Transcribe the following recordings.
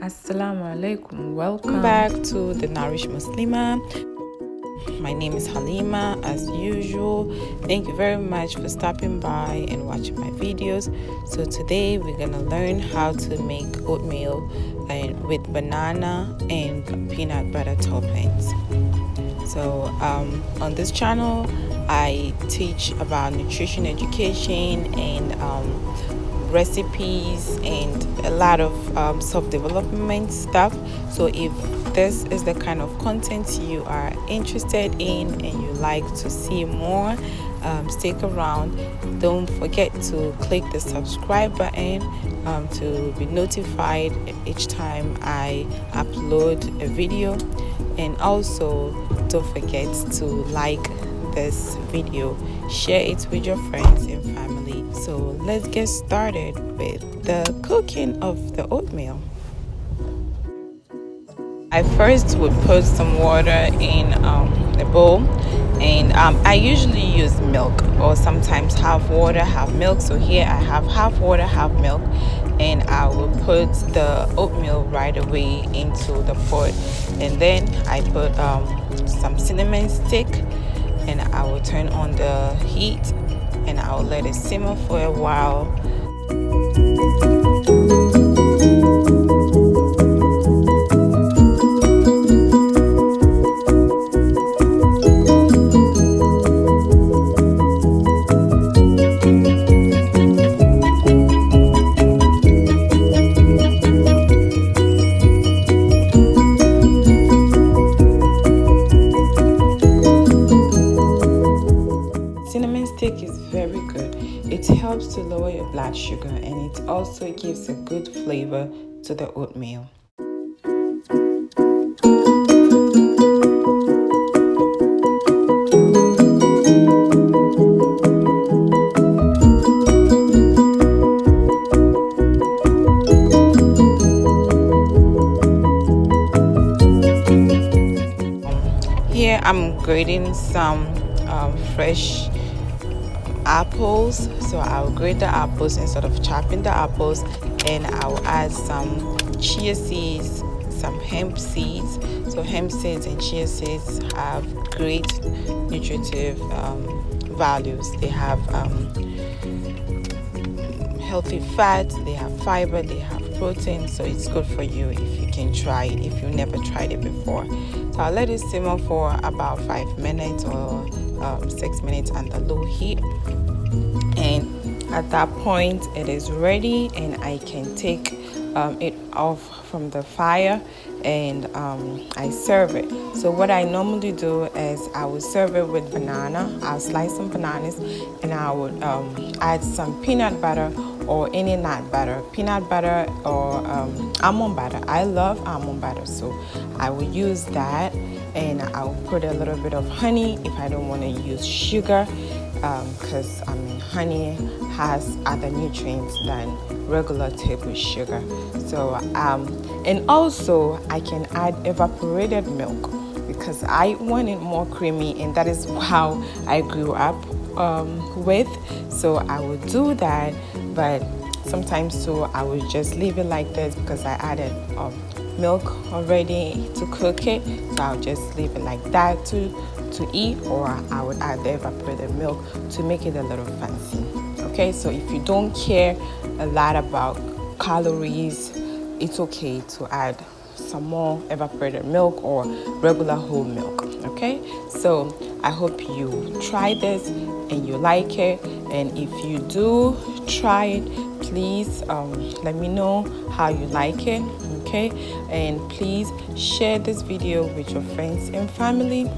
Assalamu alaikum. Welcome back to the Nourished Muslimah. My name is Halima, as usual. Thank you very much for stopping by and watching my videos. So today we're gonna learn how to make oatmeal with banana and peanut butter toppings. So on this channel I teach about nutrition education and recipes and a lot of self-development stuff. So if this is the kind of content you are interested in and you like to see more, stick around. Don't forget to click the subscribe button to be notified each time I upload a video, and also don't forget to like this video, share it with your friends and family. So let's get started with the cooking of the oatmeal. I first would put some water in the bowl, and I usually use milk, or sometimes half water half milk. So here I have half water half milk, and I will put the oatmeal right away into the pot, and then I put some cinnamon stick, and I will turn on the heat and I will let it simmer for a while. Cinnamon stick is very good. It helps to lower your blood sugar, and it also gives a good flavor to the oatmeal. Here I'm grating some fresh apples. So I'll grate the apples instead of chopping the apples, and I'll add some chia seeds, some hemp seeds. So hemp seeds and chia seeds have great nutritive values. They have healthy fat, they have fiber, they have protein, so it's good for you if you can try it, if you never tried it before. So I'll let it simmer for about 5 minutes or 6 minutes under low heat, and at that point it is ready, and I can take it off from the fire, and I serve it. So what I normally do is I would serve it with banana. I'll slice some bananas, and I would add some peanut butter or any nut butter, peanut butter or almond butter. I love almond butter, so I will use that, and I'll put a little bit of honey if I don't want to use sugar, because honey has other nutrients than regular table sugar. So and also I can add evaporated milk because I want it more creamy, and that is how I grew up with. So I would do that, but sometimes too I would just leave it like this because I added milk already to cook it. So I'll just leave it like that to eat, or I would add the evaporated milk to make it a little fancy. Okay, so if you don't care a lot about calories, it's okay to add some more evaporated milk or regular whole milk. Okay, so I hope you try this and you like it, and if you do try it, please let me know how you like it. Okay, and please share this video with your friends and family,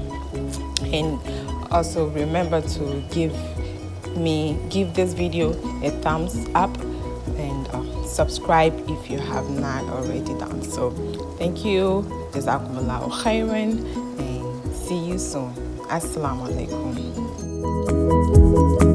and also remember to give this video a thumbs up, and subscribe if you have not already done so. Thank you. Jazakumullahu khairan, and see you soon. Assalamu alaikum.